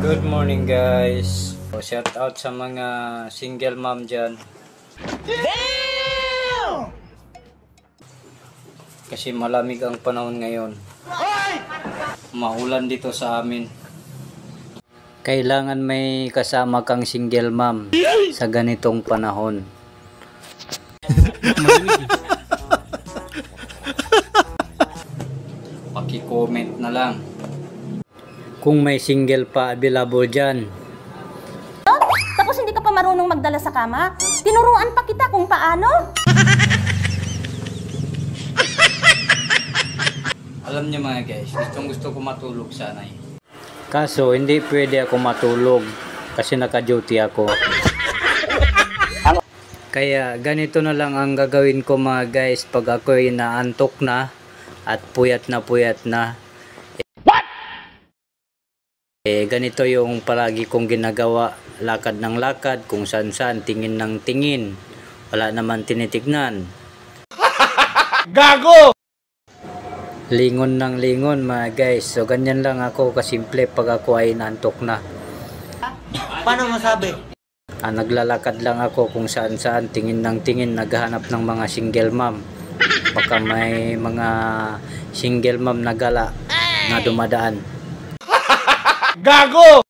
Good morning guys. Shout out sa mga single mom dyan. Damn! Kasi malamig ang panahon ngayon. Maulan dito sa amin. Kailangan may kasama kang single mom sa ganitong panahon. Paki-comment na lang kung may single pa available dyan. Tapos hindi ka pa marunong magdala sa kama? Tinuruan pa kita kung paano? Alam niyo mga guys, gusto ko matulog sana eh. Kaso hindi pwede ako matulog kasi naka-duty ako. Kaya ganito na lang ang gagawin ko mga guys pag ako'y naantok na at puyat na. Ganito yung palagi kong ginagawa, lakad ng lakad, kung saan tingin ng tingin, wala naman tinitignan. Gago! Lingon ng lingon mga guys, so ganyan lang ako kasimple pag ako ay naantok na. Paano masabi? Naglalakad lang ako kung saan tingin ng tingin, naghahanap ng mga single mom. Baka may mga single mom na gala na dumadaan. Gago!